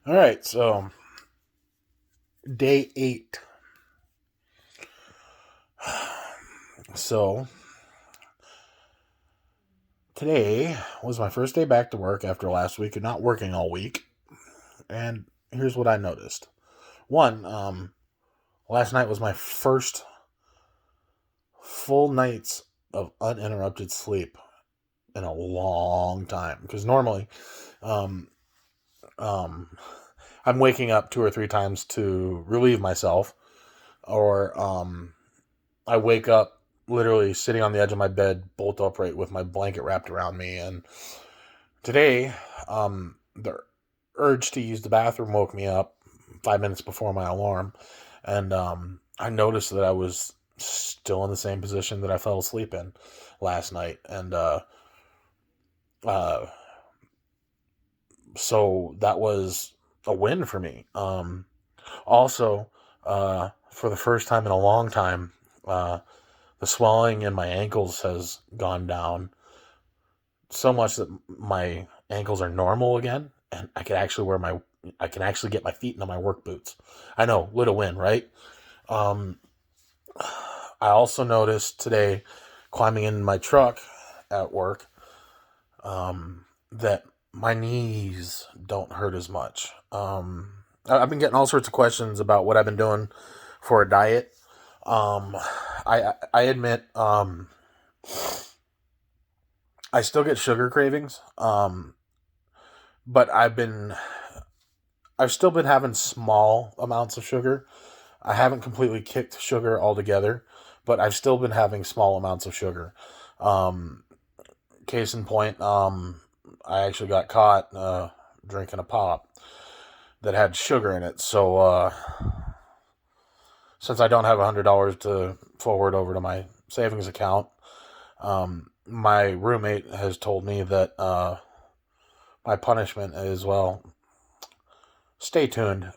All right, so day 8. So today was my first day back to work after last week of not working all week. And here's what I noticed. One, last night was my first full nights of uninterrupted sleep in a long time. Because normally, um, um, I'm waking up 2 or 3 times to relieve myself, or I wake up literally sitting on the edge of my bed, bolt upright, with my blanket wrapped around me. And today, the urge to use the bathroom woke me up 5 minutes before my alarm, and I noticed that I was still in the same position that I fell asleep in last night, and uh, so that was a win for me. Also, for the first time in a long time, the swelling in my ankles has gone down so much that my ankles are normal again, and I can actually get my feet into my work boots. I know, little win, right? Um, I also noticed today, climbing in my truck at work, that my knees don't hurt as much. I've been getting all sorts of questions about what I've been doing for a diet. Um, I admit, I still get sugar cravings. But I've still been having small amounts of sugar. I haven't completely kicked sugar altogether, but I've still been having small amounts of sugar. Um, Case in point, I actually got caught drinking a pop that had sugar in it. So since I don't have $100 to forward over to my savings account, my roommate has told me that my punishment is, well, stay tuned.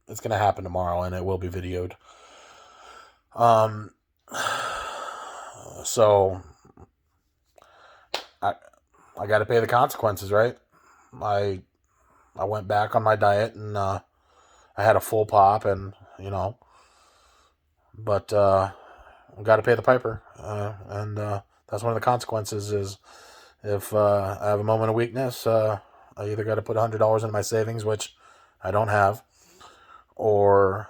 It's going to happen tomorrow, and it will be videoed. Um, so I I got to pay the consequences, right? I I went back on my diet, and I had a full pop, and but I got to pay the piper, and that's one of the consequences. Is if I have a moment of weakness, I either got to put $100 into my savings, which I don't have, or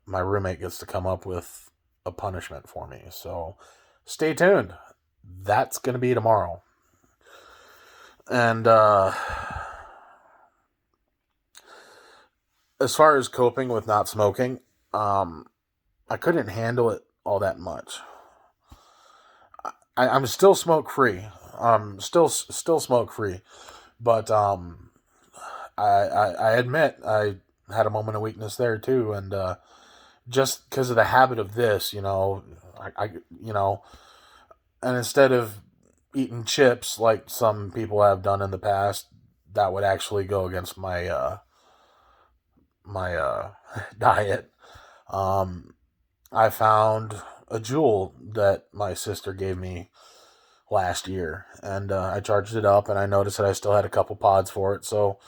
my roommate gets to come up with a punishment for me. So stay tuned. That's going to be tomorrow. And as far as coping with not smoking, I couldn't handle it all that much. I'm still smoke free. Still smoke free, but I admit I had a moment of weakness there too, and just because of the habit of this, I and instead of eating chips like some people have done in the past, that would actually go against my diet. Um, I found a jewel that my sister gave me last year, and I charged it up, and I noticed that I still had a couple pods for it, so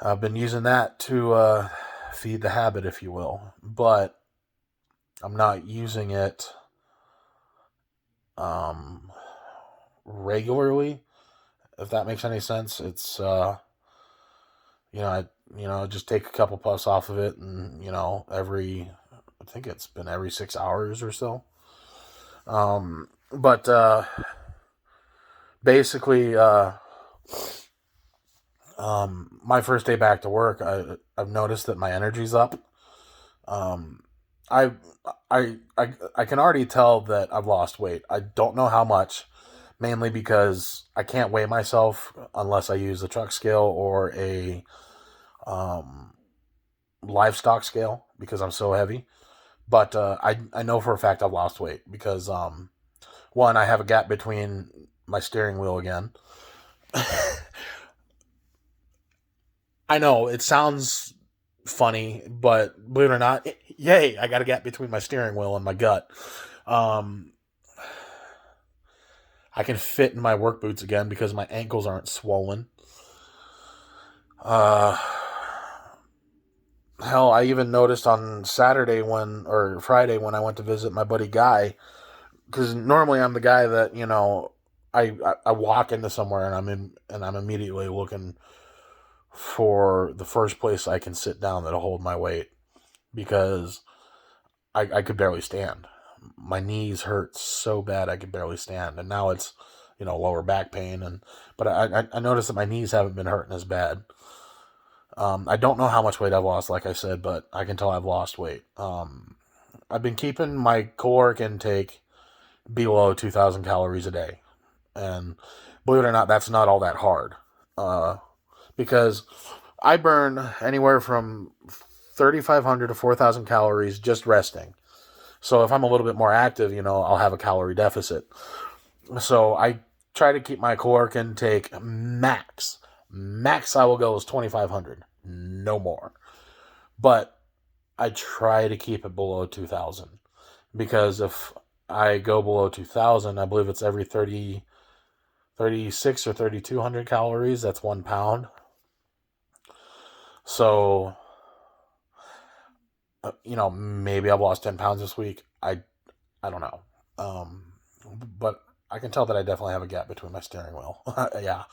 I've been using that to feed the habit, if you will. But I'm not using it um, regularly, if that makes any sense. It's I just take a couple puffs off of it, and I think it's been every 6 hours or so. But basically, my first day back to work, I've noticed that my energy's up. Um, I, I can already tell that I've lost weight. I don't know how much, mainly because I can't weigh myself unless I use a truck scale or a um, livestock scale because I'm so heavy. But I know for a fact I've lost weight because one, I have a gap between my steering wheel again. I know it sounds funny, but believe it or not, yay! I got a gap between my steering wheel and my gut. Um, I can fit in my work boots again because my ankles aren't swollen. Uh, Hell, I even noticed on Saturday or Friday when I went to visit my buddy Guy, because normally I'm the guy that, I walk into somewhere and I'm immediately looking for the first place I can sit down that'll hold my weight, because I could barely stand. My knees hurt so bad I could barely stand, and now it's lower back pain, but I noticed that my knees haven't been hurting as bad. I don't know how much weight I've lost, like I said, but I can tell I've lost weight. I've been keeping my caloric intake below 2,000 calories a day, and believe it or not, that's not all that hard, because I burn anywhere from 3,500 to 4,000 calories just resting. So if I'm a little bit more active, I'll have a calorie deficit. So I try to keep my caloric intake max. Max I will go is 2,500. No more. But I try to keep it below 2,000. Because if I go below 2,000, I believe it's every 36 or 3,200 calories. That's 1 pound. So, maybe I've lost 10 pounds this week. I don't know. But I can tell that I definitely have a gap between my steering wheel. Yeah.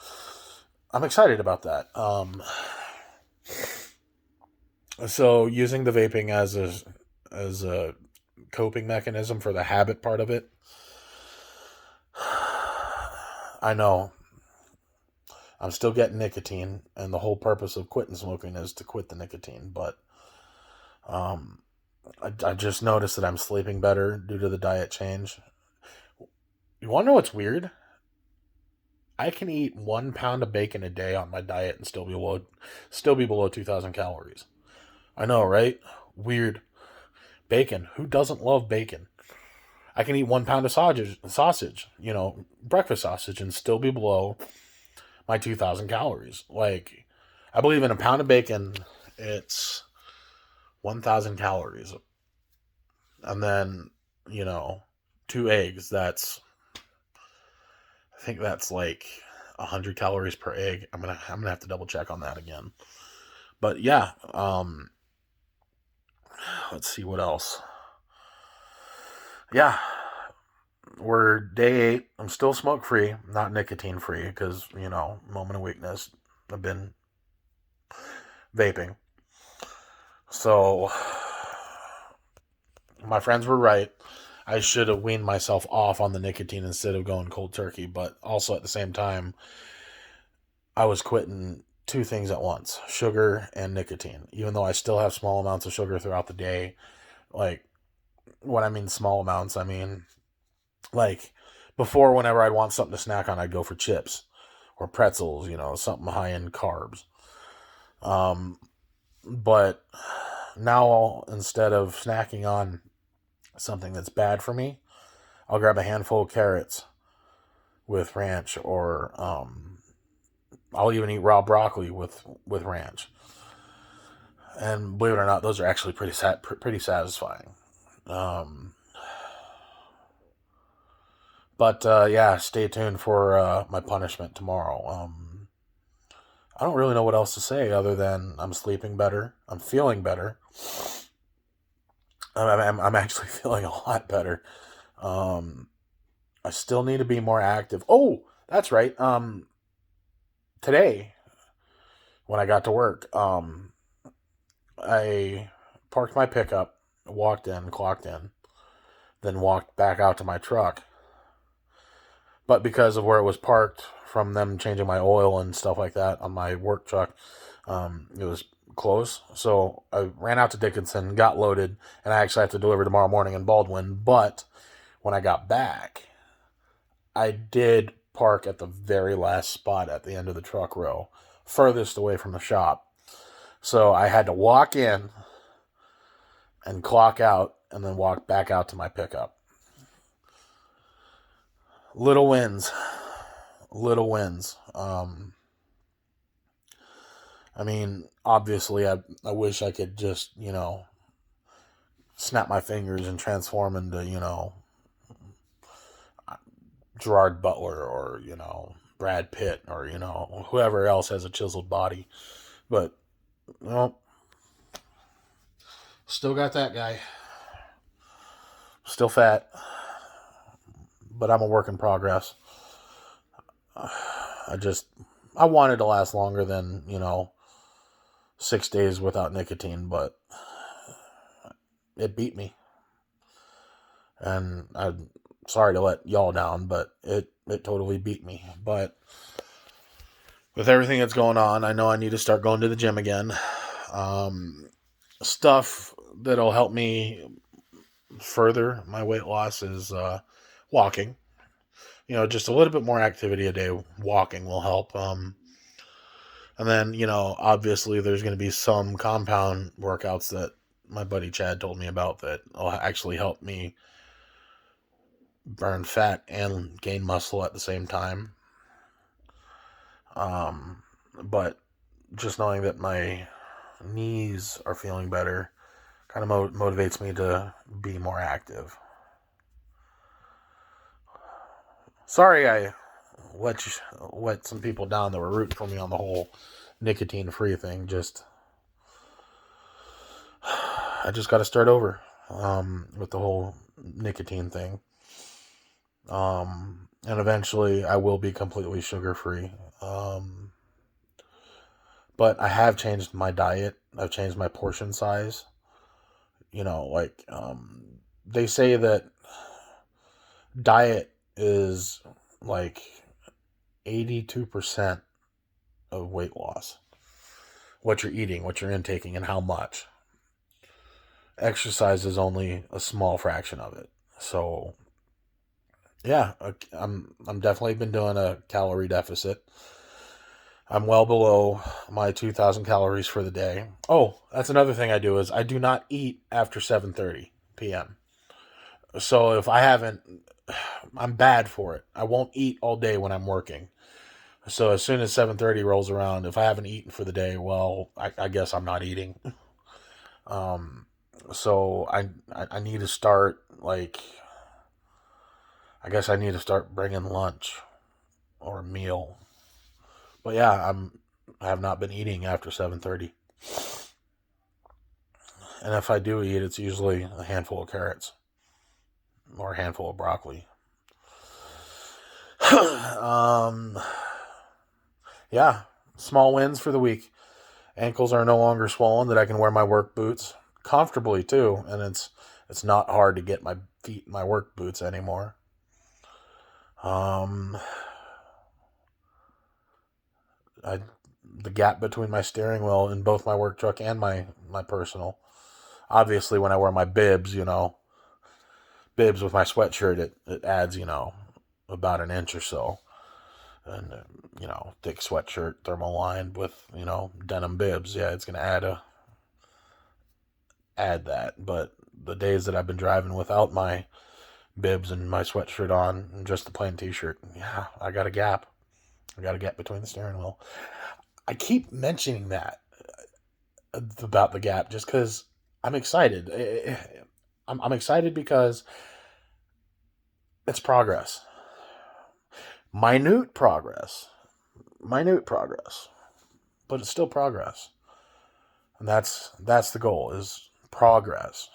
I'm excited about that. So using the vaping as a coping mechanism for the habit part of it, I know I'm still getting nicotine, and the whole purpose of quitting smoking is to quit the nicotine. But I just noticed that I'm sleeping better due to the diet change. You want to know what's weird? I can eat 1 pound of bacon a day on my diet and still be below 2,000 calories. I know, right? Weird. Bacon. Who doesn't love bacon? I can eat 1 pound of sausage, breakfast sausage, and still be below my 2,000 calories. Like, I believe in a pound of bacon, it's 1,000 calories. And then, 2 eggs, I think that's like 100 calories per egg. I'm gonna have to double check on that again. But yeah, let's see what else. Yeah, we're day 8. I'm still smoke free, not nicotine free, because moment of weakness. I've been vaping. So my friends were right. I should have weaned myself off on the nicotine instead of going cold turkey. But also at the same time, I was quitting 2 things at once: sugar and nicotine. Even though I still have small amounts of sugar throughout the day. Like, when I mean small amounts, I mean, like, before, whenever I'd want something to snack on, I'd go for chips or pretzels, something high in carbs. But now, instead of snacking on something that's bad for me, I'll grab a handful of carrots with ranch, or I'll even eat raw broccoli with ranch. And believe it or not, those are actually pretty satisfying. But yeah, stay tuned for my punishment tomorrow. I don't really know what else to say other than I'm sleeping better. I'm feeling better. I'm actually feeling a lot better. I still need to be more active. Oh, that's right. Today, when I got to work, I parked my pickup, walked in, clocked in, then walked back out to my truck. But because of where it was parked, from them changing my oil and stuff like that on my work truck, it was close. So I ran out to Dickinson, got loaded, and I actually have to deliver tomorrow morning in Baldwin. But when I got back, I did park at the very last spot at the end of the truck row, furthest away from the shop. So I had to walk in and clock out and then walk back out to my pickup. Little wins. I mean, obviously, I wish I could just, snap my fingers and transform into, Gerard Butler, or, Brad Pitt, or, whoever else has a chiseled body. But, well, Still got that guy. Still fat, but I'm a work in progress. I just, I wanted to last longer than, 6 days without nicotine, but it beat me. And I'm sorry to let y'all down, but it totally beat me. But with everything that's going on, I know I need to start going to the gym again. Stuff that'll help me further my weight loss is walking. Just a little bit more activity a day. Walking will help. And then, obviously there's going to be some compound workouts that my buddy Chad told me about that will actually help me burn fat and gain muscle at the same time. But just knowing that my knees are feeling better kind of motivates me to be more active. Sorry I let some people down that were rooting for me on the whole nicotine-free thing. I just got to start over with the whole nicotine thing. And eventually I will be completely sugar-free. But I have changed my diet. I've changed my portion size. They say that diet is like 82% of weight loss. What you're eating, what you're intaking, and how much. Exercise is only a small fraction of it. So, yeah, I'm definitely been doing a calorie deficit. I'm well below my 2,000 calories for the day. Oh, that's another thing I do is I do not eat after 7:30 p.m. So if I haven't, I'm bad for it. I won't eat all day when I'm working. So as soon as 7:30 rolls around, if I haven't eaten for the day, well, I guess I'm not eating. So I need to start, I guess I need to start bringing lunch or a meal. But yeah, I have not been eating after 7:30. And if I do eat, it's usually a handful of carrots or a handful of broccoli. Yeah, small wins for the week. Ankles are no longer swollen, that I can wear my work boots comfortably too, and it's not hard to get my feet in my work boots anymore. The gap between my steering wheel in both my work truck and my personal. Obviously, when I wear my bibs, bibs with my sweatshirt, it adds, about an inch or so. And, thick sweatshirt, thermal lined with, denim bibs. Yeah, it's going to add that. But the days that I've been driving without my bibs and my sweatshirt on and just the plain t-shirt, yeah, I got a gap. I got a gap between the steering wheel. I keep mentioning that about the gap just because I'm excited. I'm excited because it's progress. Minute progress, but it's still progress, and that's the goal, is progress,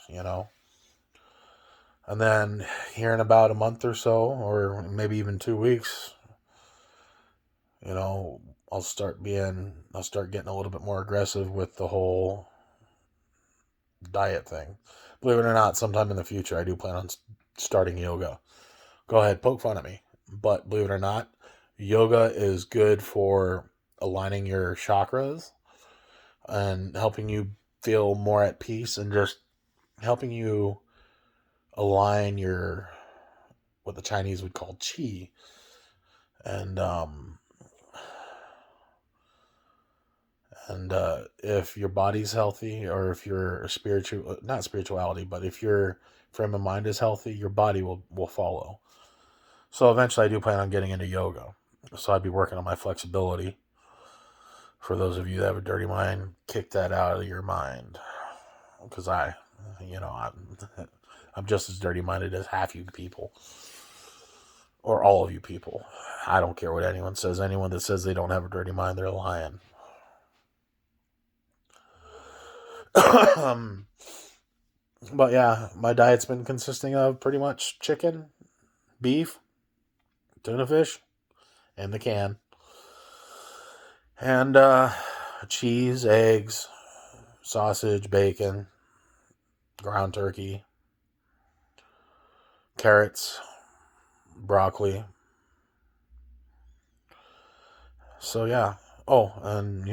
And then here in about a month or so, or maybe even 2 weeks, I'll start getting a little bit more aggressive with the whole diet thing. Believe it or not, sometime in the future, I do plan on starting yoga. Go ahead, poke fun at me. But believe it or not, yoga is good for aligning your chakras and helping you feel more at peace, and just helping you align your, what the Chinese would call qi. And if your body's healthy, or if your not spirituality, but if your frame of mind is healthy, your body will follow. So eventually I do plan on getting into yoga. So I'd be working on my flexibility. For those of you that have a dirty mind, kick that out of your mind. Because I'm just as dirty-minded as half you people. Or all of you people. I don't care what anyone says. Anyone that says they don't have a dirty mind, they're lying. But yeah, my diet's been consisting of pretty much chicken, beef, tuna fish, in the can, and cheese, eggs, sausage, bacon, ground turkey, carrots, broccoli. So yeah. Oh, and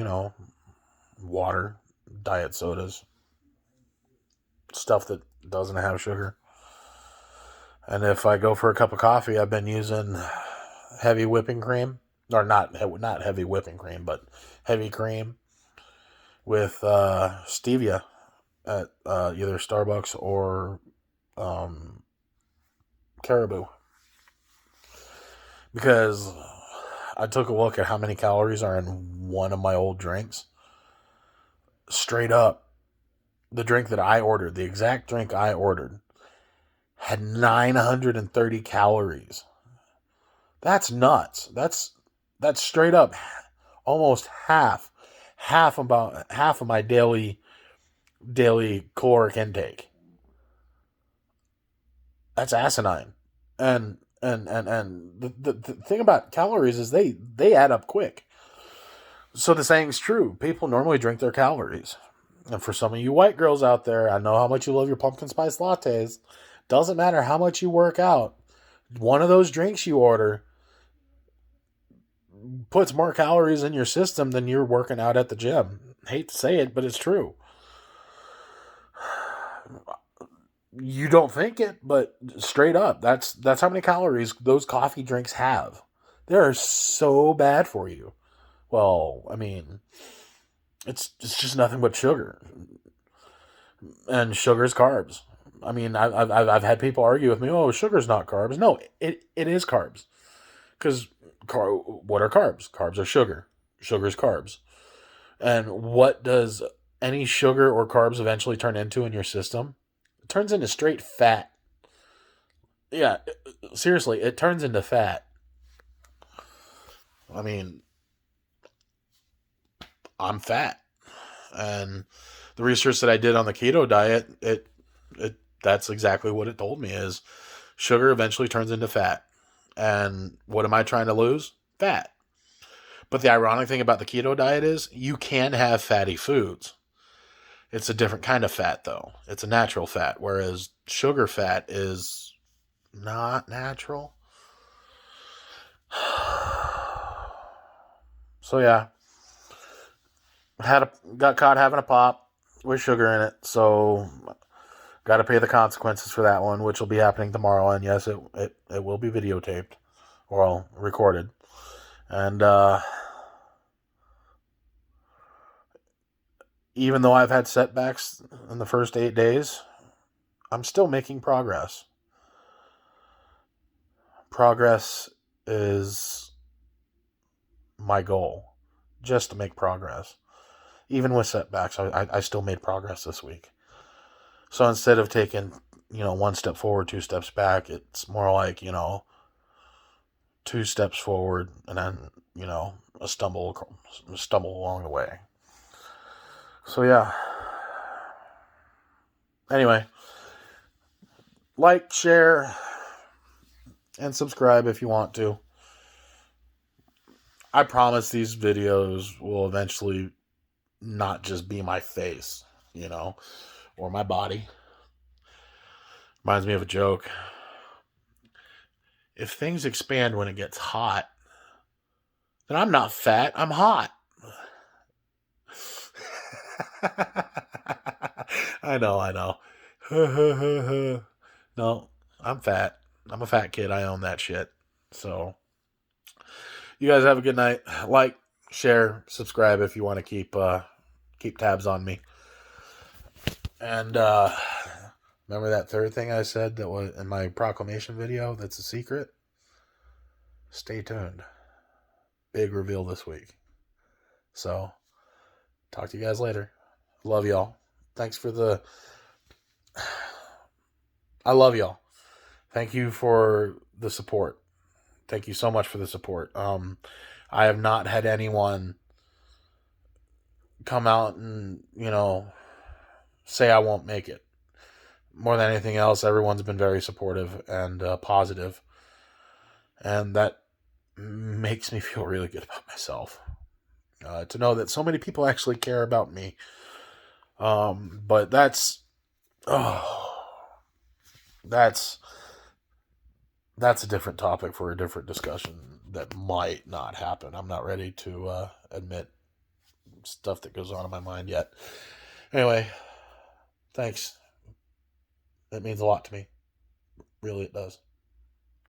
water, diet sodas, stuff that doesn't have sugar. And if I go for a cup of coffee, I've been using heavy whipping cream, or not heavy whipping cream, but heavy cream with stevia at either Starbucks or um, Caribou, because I took a look at how many calories are in one of my old drinks. Straight up, the drink that I ordered, the exact drink I ordered, had 930 calories. That's nuts. That's straight up almost half of my daily caloric intake. That's asinine. And the thing about calories is they add up quick. So the saying's true. People normally drink their calories. And for some of you white girls out there, I know how much you love your pumpkin spice lattes. Doesn't matter how much you work out. One of those drinks you order puts more calories in your system than you're working out at the gym. Hate to say it, but it's true. You don't think it, but straight up, that's how many calories those coffee drinks have. They're so bad for you. Well, I mean, it's just nothing but sugar, and sugar's carbs. I mean, I've had people argue with me, oh, sugar's not carbs. No, it is carbs. Because what are carbs? Carbs are sugar. Sugar's carbs. And what does any sugar or carbs eventually turn into in your system? It turns into straight fat. Yeah, seriously, it turns into fat. I mean, I'm fat. And the research that I did on the keto diet, it that's exactly what it told me is sugar eventually turns into fat. And what am I trying to lose? Fat. But the ironic thing about the keto diet is you can have fatty foods. It's a different kind of fat, though. It's a natural fat, whereas sugar fat is not natural. So yeah, got caught having a pop with sugar in it, so got to pay the consequences for that one, which will be happening tomorrow. And yes, it will be videotaped or recorded, and even though I've had setbacks in the first 8 days, I'm still making progress. Progress is my goal, just to make progress. Even with setbacks, I still made progress this week. So instead of taking, one step forward, two steps back, it's more like, two steps forward and then, a stumble along the way. So yeah. Anyway, like, share, and subscribe if you want to. I promise these videos will eventually not just be my face, or my body. Reminds me of a joke. If things expand when it gets hot, then I'm not fat, I'm hot. I know. No, I'm fat. I'm a fat kid. I own that shit. So, you guys have a good night. Like, share, subscribe if you want to keep tabs on me. And remember that third thing I said that was in my proclamation video? That's a secret. Stay tuned. Big reveal this week. So, talk to you guys later. Love y'all. Thanks for I love y'all. Thank you for the support. Thank you so much for the support. I have not had anyone come out and, say I won't make it. more than anything else, everyone's been very supportive and positive, and that makes me feel really good about myself. To know that so many people actually care about me. But oh, that's that's a different topic for a different discussion that might not happen. I'm not ready to admit stuff that goes on in my mind yet. Anyway, thanks. It means a lot to me. Really, it does.